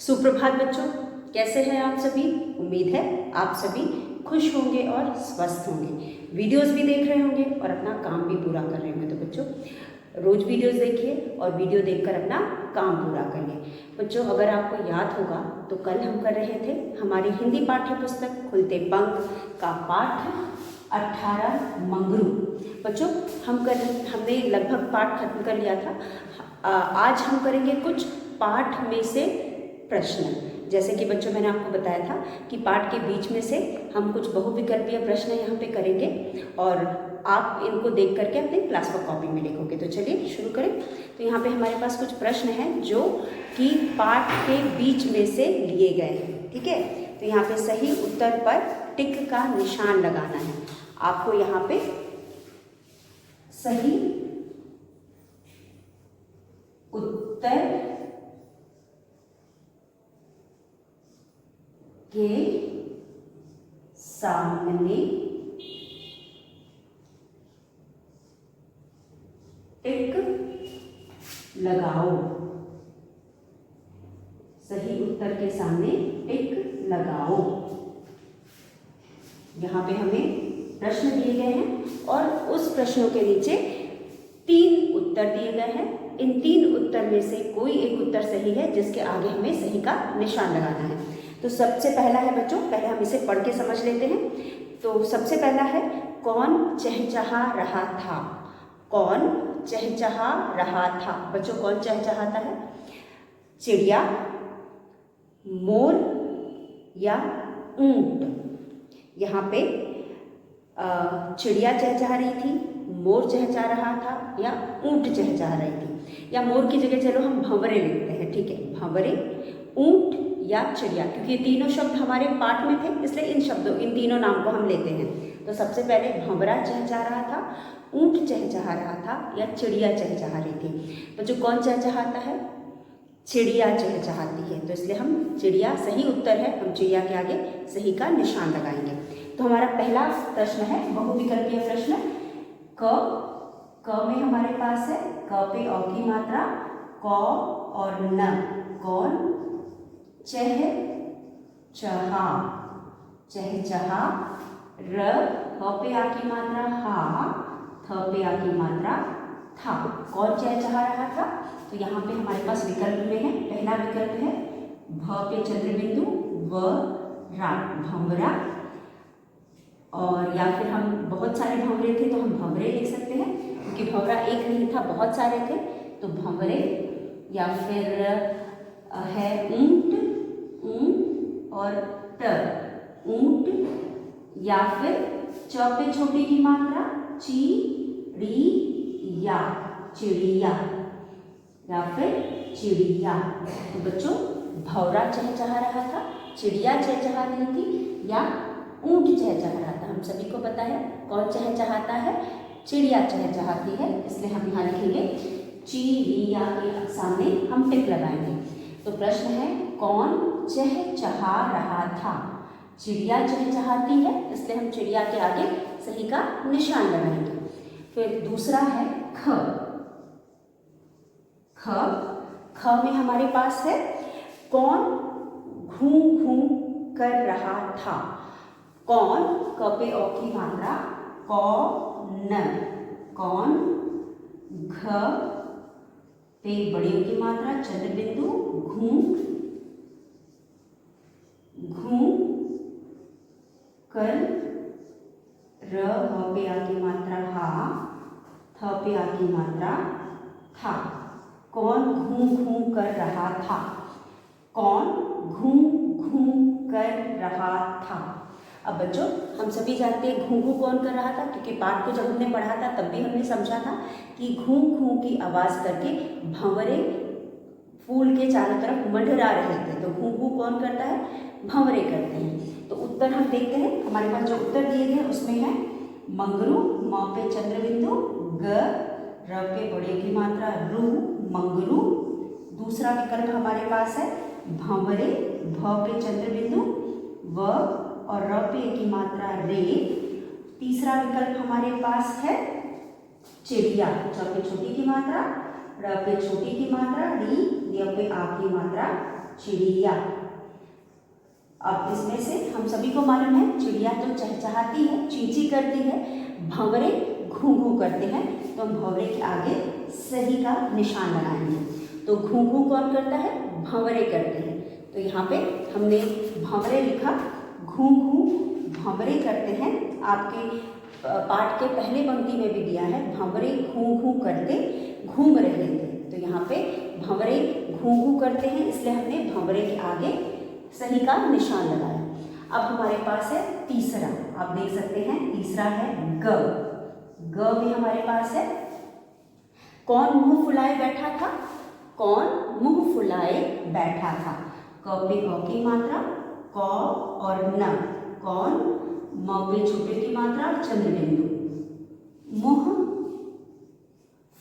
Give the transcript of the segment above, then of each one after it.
सुप्रभात बच्चों, कैसे हैं आप सभी। उम्मीद है आप सभी खुश होंगे और स्वस्थ होंगे, वीडियोस भी देख रहे होंगे और अपना काम भी पूरा कर रहे होंगे। तो बच्चों रोज वीडियोस देखिए और वीडियो देखकर अपना काम पूरा करिए। बच्चों अगर आपको याद होगा तो कल हम कर रहे थे हमारी हिंदी पाठ्य पुस्तक खुलते पंख का पाठ 18 मंगरू। बच्चों हमने लगभग पाठ खत्म कर लिया था। आज हम करेंगे कुछ पाठ में से प्रश्न। जैसे कि बच्चों मैंने आपको बताया था कि पाठ के बीच में से हम कुछ बहुविकल्पीय प्रश्न यहाँ पे करेंगे और आप इनको देख करके अपने क्लास वर्क कॉपी में लिखोगे। तो चलिए शुरू करें। तो यहाँ पे हमारे पास कुछ प्रश्न हैं जो कि पाठ के बीच में से लिए गए हैं, ठीक है। तो यहाँ पे सही उत्तर पर टिक का निशान लगाना है। आपको यहाँ पे सही उत्तर के सामने टिक लगाओ। सही उत्तर के सामने टिक लगाओ। यहाँ पे हमें प्रश्न दिए गए हैं और उस प्रश्नों के नीचे 3 उत्तर दिए गए हैं। इन 3 उत्तर में से कोई एक उत्तर सही है जिसके आगे हमें सही का निशान लगाना है। तो सबसे पहला है बच्चों, पहले हम इसे पढ़ के समझ लेते हैं। तो सबसे पहला है, कौन चहचहा रहा था। कौन चहचहा रहा था। बच्चों कौन चहचहाता है? चिड़िया, मोर या ऊंट। यहाँ पे चिड़िया चहचहा रही थी, मोर चहचहा रहा था या ऊंट चहचहा रही थी। या मोर की जगह चलो हम भंवरे लिखते हैं, ठीक है। भंवरे, ऊंट या चिड़िया, क्योंकि ये तीनों शब्द हमारे पाठ में थे इसलिए इन तीनों नाम को हम लेते हैं। तो सबसे पहले भंवरा चहचहा रहा था, ऊंट चहचहा रहा था या चिड़िया चहचहा रही थी। तो जो कौन चहचहाता है? चिड़िया चहचहाती है। तो इसलिए हम चिड़िया सही उत्तर है, हम चिड़िया के आगे सही का निशान लगाएंगे। तो हमारा पहला प्रश्न है बहुविकल्पीय प्रश्न। क में हमारे पास है क पे अ की मात्रा, क और न। कौन? चहचहा, चहचहा। र पे आ की मात्रा हा, थ पे आ की मात्रा था। कौन चहचहा रहा था? तो यहाँ पे हमारे पास विकल्प में है, पहला विकल्प है भ पे चंद्रबिंदु व रा, भंवरा। और या फिर हम बहुत सारे भंवरे थे तो हम भंवरे लिख सकते हैं, क्योंकि भंवरा एक नहीं था, बहुत सारे थे। तो भंवरे या फिर है ऊंट, ऊंट और ट, ऊंट। या फिर च पे छोटी की मात्रा ची ड़ी या, चिड़िया या फिर चिड़िया। तो बच्चों भंवरा चहचहा रहा था, चिड़िया चहचहा रही थी या ऊंट चहचहा रहा था। हम सभी को पता है कौन चहचहाता है? चिड़िया चहचहाती है। इसलिए हम यहाँ लिखेंगे चिड़िया के सामने हम टिक लगाएंगे। तो प्रश्न है कौन चहचहा रहा था। चिड़िया चहचहाती है, इसलिए हम चिड़िया के आगे सही का निशान लगाएंगे। फिर दूसरा है ख। ख में हमारे पास है कौन घूं घूं कर रहा था। कौन क पे अ की मात्रा, कौन। कौन घ पे बड़ी ओ की मात्रा, चंद्रबिंदु, घूं, घूं कर, र पे आ की मात्रा हा, थ पे आ की मात्रा था। कौन घूं घूं कर रहा था। कौन घूं घूं कर रहा था। अब बच्चों हम सभी जानते हैं घूं घूं कौन कर रहा था, क्योंकि पाठ को जब हमने पढ़ा था तब भी हमने समझा था कि घूं घूं की आवाज़ करके भंवरे फूल के चारों तरफ मंडरा रहे थे। तो घूं घूं कौन करता है? भंवरे करते हैं। तो उत्तर हम देखते हैं, हमारे पास जो उत्तर दिए गए उसमें है मंगरू, म पे चंद्रबिंदु, ग, र पे बड़े की मात्रा, रू, मंगरू। दूसरा विकल्प हमारे पास है भंवरे, भ पे चंद्रबिंदु, व और र पे की मात्रा रे। तीसरा विकल्प हमारे पास है चिड़िया, च पे छोटी की मात्रा, र पे छोटी की मात्रा री, य पे आ की मात्रा चिड़िया। अब इसमें से हम सभी को मालूम है चिड़िया तो चहचहाती है, चींची करती है, भंवरे घूं घूं करते हैं, तो हम भंवरे के आगे सही का निशान लगाएंगे। तो घूं घूं कौन करता है? भंवरे करते हैं। तो यहाँ पे हमने भंवरे लिखा, घूं घूं भंवरे करते हैं। आपके पाठ के पहले पंक्ति में भी दिया है, भंवरे घूं घूं करते घूम रहे थे। तो यहाँ पे भंवरे घूं घूं करते हैं, इसलिए हमने भंवरे के आगे सही का निशान लगाया। अब हमारे पास है तीसरा, आप देख सकते हैं तीसरा है ग। ग भी हमारे पास है। कौन मुंह फुलाए बैठा था? कौन मुंह फुलाए बैठा था? क पे क की मात्रा, क और न। कौन, म पे छोटे की मात्रा, चंद्र बिंदु। मुंह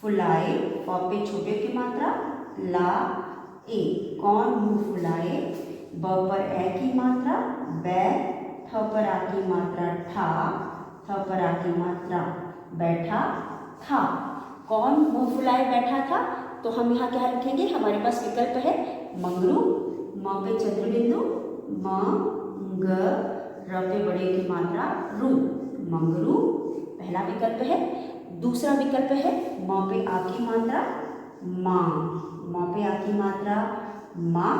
फुलाए, प पे छोटे की मात्रा, ला ए। कौन मुंह फुलाए, ब पर ए की मात्रा, बै, थ पर आ की मात्रा, ठा, थ पर आ की मात्रा, बैठा था। कौन मुंह फुलाए बैठा था? तो हम यहाँ क्या लिखेंगे? हमारे पास विकल्प है मंगरू, म पे चंद्र बिंदु, म, ग, र पे बड़े की मात्रा, रू। मंगरू पहला विकल्प है। दूसरा विकल्प है म पे आ की मात्रा, माँ, म पे आ की मात्रा, माँ।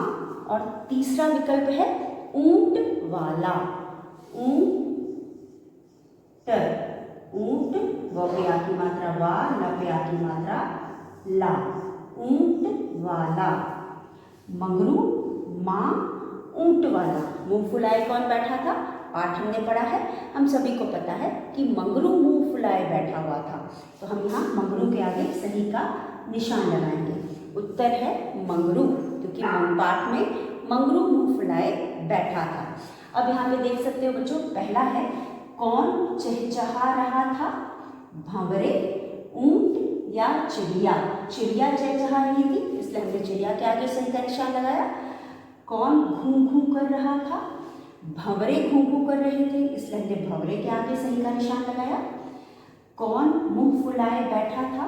और तीसरा विकल्प है ऊंट वाला, ऊंट, ऊंट, व पे आ की मात्रा वा, ल पे आ की मात्रा ला, ऊंट वाला। मंगरू, माँ, ऊंट वाला। मुंह फुलाए कौन बैठा था? पाठ हमने पढ़ा है, हम सभी को पता है कि मंगरू मुंह फुलाए बैठा हुआ था। तो हम यहाँ मंगरू के आगे सही का निशान लगाएंगे। उत्तर है मंगरू, क्योंकि पाठ में मंगरू मुंह फुलाए बैठा था। अब यहाँ पे देख सकते हो बच्चों, पहला है कौन चहचहा रहा था? भंवरे, ऊंट या चिड़िया? चिड़िया चहचहा रही थी, इसलिए हमने चिड़िया के आगे सही का निशान लगाया। कौन घूं घूं कर रहा था? भंवरे घूं घूं कर रहे थे, इसलिए हमने भंवरे के आगे सही का निशान लगाया। कौन मुंह फुलाए बैठा था?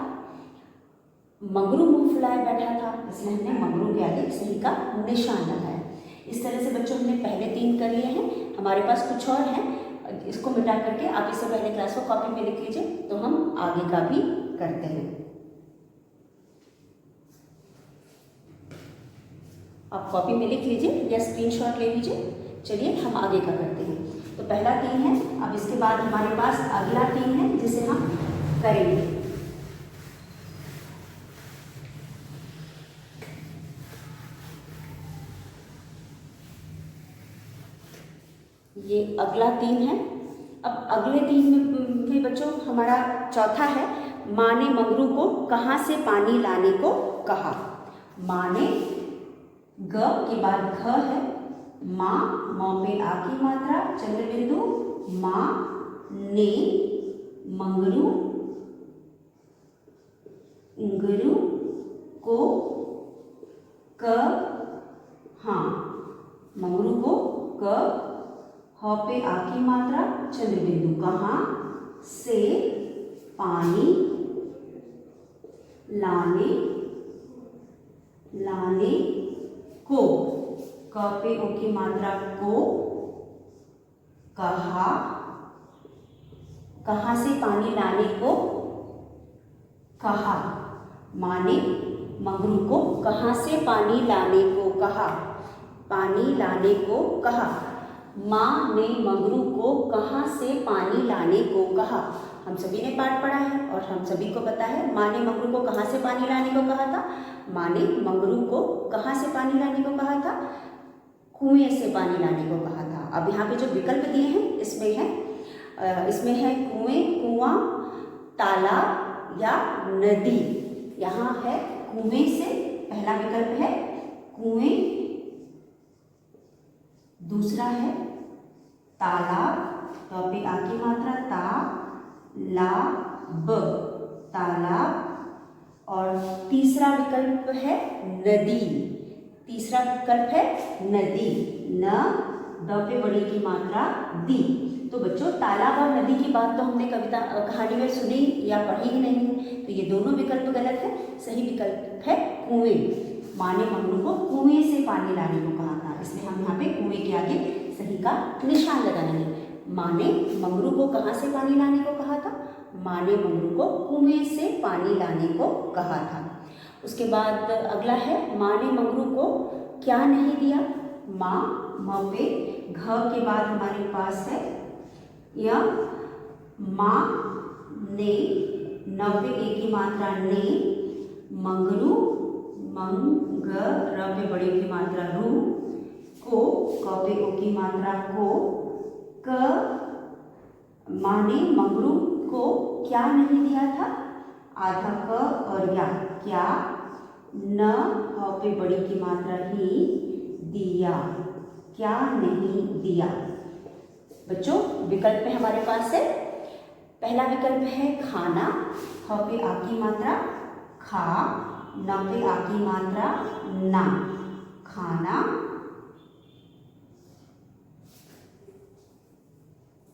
मंगरू मुंह फुलाए बैठा था, इसलिए हमने मंगरू के आगे सही का निशान लगाया। इस तरह से बच्चों हमने पहले 3 कर लिए हैं। हमारे पास कुछ और हैं, इसको मिटा करके आप इसे पहले क्लास को कॉपी में लिख लीजिए, तो हम आगे का भी करते हैं। आप कॉपी में लिख लीजिए या स्क्रीनशॉट ले लीजिए। चलिए हम आगे का करते हैं। तो पहला 3 है, अब इसके बाद हमारे पास अगला 3 है जिसे हम करेंगे। ये अगला 3 है। अब अगले 3 में बच्चों हमारा चौथा है, माँ ने मंगरू को कहाँ से पानी लाने को कहा? माँ ने, ग के बाद घ है, माँ, म पे आ की मात्रा, चंद्र बिंदु, माँ ने मंगरू, उंगरू को क, हाँ, मंगरू को क, ह पे आ की मात्रा, चंद्र बिंदु, कहाँ से पानी लाने, लाने को, क पे ओ की मात्रा को, कहा, कहाँ से पानी लाने को कहा। माँ ने मंगरू को कहाँ से पानी लाने को कहा? पानी लाने को कहा। माँ ने मंगरू को कहाँ से पानी लाने को कहा? हम सभी ने पाठ पढ़ा है और हम सभी को पता है माँ ने मंगरू को कहाँ से पानी लाने को कहा था? माँ ने मंगरू को कहाँ से पानी लाने को कहा था? कुएं से पानी लाने को कहा था। अब यहाँ पे जो विकल्प दिए हैं इसमें है कुएं, कुआं, तालाब या नदी। यहाँ है कुएं से, पहला विकल्प है कुएं, दूसरा है तालाब, तो पे आ की मात्रा ता, ला, ब, तालाब, और तीसरा विकल्प है नदी। तीसरा विकल्प है नदी, न, द पे बड़ी की मात्रा दी। तो बच्चों तालाब और नदी की बात तो हमने कहानी में सुनी या पढ़ी ही नहीं है, तो ये दोनों विकल्प गलत है। सही विकल्प है कुएं। माँ ने मंगरू को कुएं से पानी लाने को कहा था, इसलिए हम यहाँ पे कुएं के आगे सही का निशान लगाएंगे। माँ ने मंगरू को कहाँ से पानी लाने को कहा था? माँ ने मंगरू को कुएं से पानी लाने को कहा था। उसके बाद अगला है, माँ ने मंगरू को क्या नहीं दिया? माँ, म पे घ के बाद हमारे पास है या माँ ने, न पे ए की मात्रा ने, मंगरू, मंग र पे बड़ी की मात्रा रू, को, क पे ओ की मात्रा को, क, माँ ने मंगरू को क्या नहीं दिया था? आधा क और या, क्या, न, ह पे बड़ी की मात्रा ही, दिया, क्या नहीं दिया। बच्चों विकल्प में हमारे पास है, पहला विकल्प है खाना, ह पे आ की मात्रा खा, न पे आ की मात्रा ना, खाना,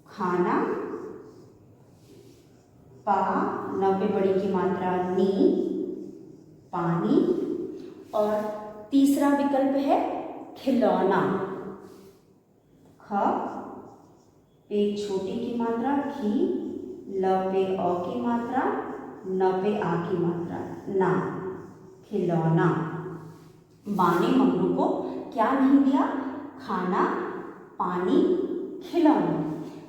खाना, पा, न पे बड़ी की मात्रा नी, पानी। और तीसरा विकल्प है खिलौना, ख पे छोटी की मात्रा खी, ल पे अ की मात्रा, न पे आ की मात्रा ना, खिलौना। माँ ने मंगरू को क्या नहीं दिया? खाना, पानी, खिलौना।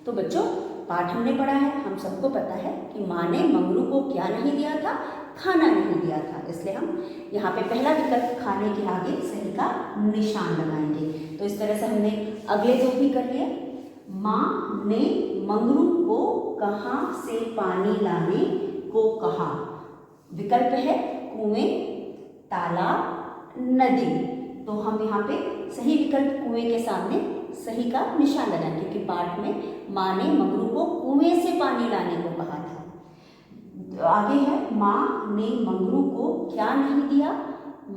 तो बच्चों पाठ हमने पढ़ा है, हम सबको पता है कि माँ ने मंगरू को क्या नहीं दिया था? खाना नहीं दिया था, इसलिए हम यहाँ पे पहला विकल्प खाने के आगे सही का निशान लगाएंगे। तो इस तरह से हमने अगले दो भी कर लिए। माँ ने मंगरू को कहाँ से पानी लाने को कहा? विकल्प है कुएं, तालाब, नदी। तो हम यहाँ पे सही विकल्प कुएं के सामने सही का निशान लगाएंगे, क्योंकि पाठ में माँ ने मंगरू को कुएं से पानी लाने को कहा था। तो आगे है, माँ ने मंगरू को क्या नहीं दिया?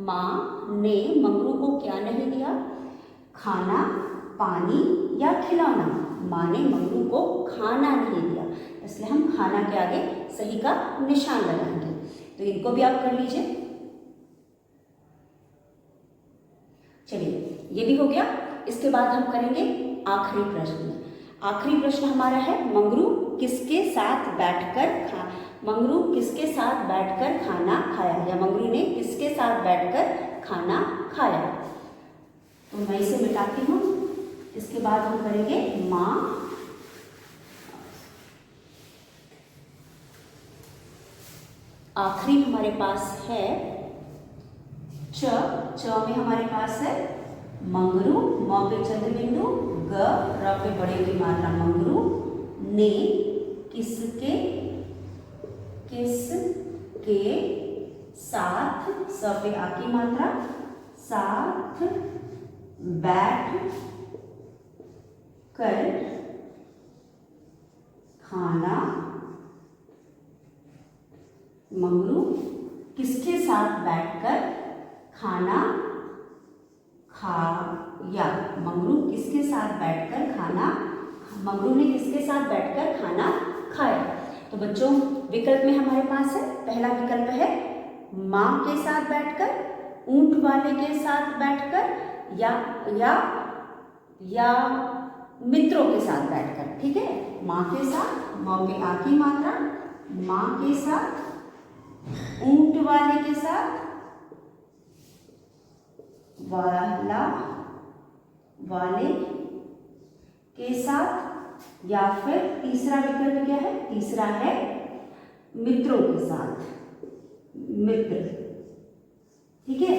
माँ ने मंगरू को क्या नहीं दिया? खाना, पानी या खिलौना। माँ ने मंगरू को खाना नहीं दिया, इसलिए हम खाना के आगे सही का निशान लगाएंगे। तो इनको भी आप कर लीजिए। चलिए ये भी हो गया। इसके बाद हम करेंगे आखिरी प्रश्न। आखिरी प्रश्न हमारा है, मंगरू किसके साथ बैठकर मंगरू किसके साथ बैठकर खाना खाया, या मंगरू ने किसके साथ बैठकर खाना खाया। तो मैं इसे मिटाती हूँ। इसके बाद हम करेंगे माँ, आखिरी हमारे पास है च में हमारे पास है मंगरू, म पे चंद्रबिंदु, ग र पे बड़े की मात्रा मंगरू, ने किसके साथ, स पे आ की मात्रा साथ, बैठ कर खाना, मंगरू किसके साथ बैठकर खाना खाया। मंगरू किसके साथ बैठकर खाना, मंगरू ने किसके साथ बैठकर खाना खाया। तो बच्चों विकल्प में हमारे पास है, पहला विकल्प है माँ के साथ बैठकर, ऊंट वाले के साथ बैठकर, या मित्रों के साथ बैठकर। ठीक है, माँ के साथ, म पे आ की मात्रा, माँ के साथ, ऊंट वाले के साथ, वाले के साथ, या फिर तीसरा विकल्प क्या है? तीसरा है मित्रों के साथ, मित्र। ठीक है,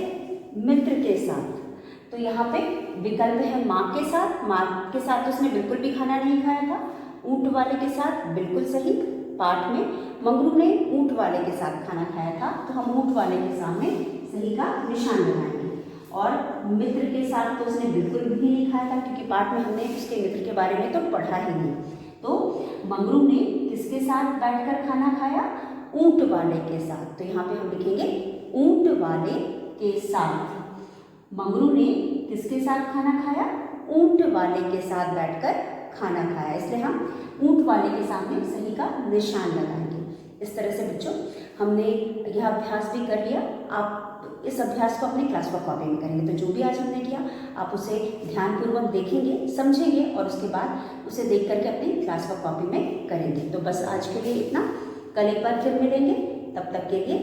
मित्र के साथ। तो यहाँ पे विकल्प है माँ के साथ। माँ के साथ तो उसने बिल्कुल भी खाना नहीं खाया था। ऊंट वाले के साथ बिल्कुल सही, पाठ में मंगरू ने ऊंट वाले के साथ खाना खाया था, तो हम ऊंट वाले के सामने सही का निशान लगाएंगे। और मित्र के साथ तो उसने बिल्कुल भी नहीं खाया था, क्योंकि पाठ में हमने उसके मित्र के बारे में तो पढ़ा ही नहीं। तो मंगरू ने किसके साथ बैठकर खाना खाया? ऊंट वाले के साथ। तो यहाँ पे हम लिखेंगे ऊंट वाले के साथ। मंगरू ने किसके साथ खाना खाया? ऊंट वाले के साथ बैठकर खाना खाया, इसलिए हम ऊंट वाले के सामने सही का निशान लगाएंगे। इस तरह से बच्चों हमने यह अभ्यास भी कर लिया। आप इस अभ्यास को अपनी क्लास वर्क कॉपी में करेंगे। तो जो भी आज हमने किया आप उसे ध्यानपूर्वक देखेंगे, समझेंगे और उसके बाद उसे देख करके अपनी क्लास वर्क कॉपी में करेंगे। तो बस आज के लिए इतना, कल एक बार फिर मिलेंगे, तब तक के लिए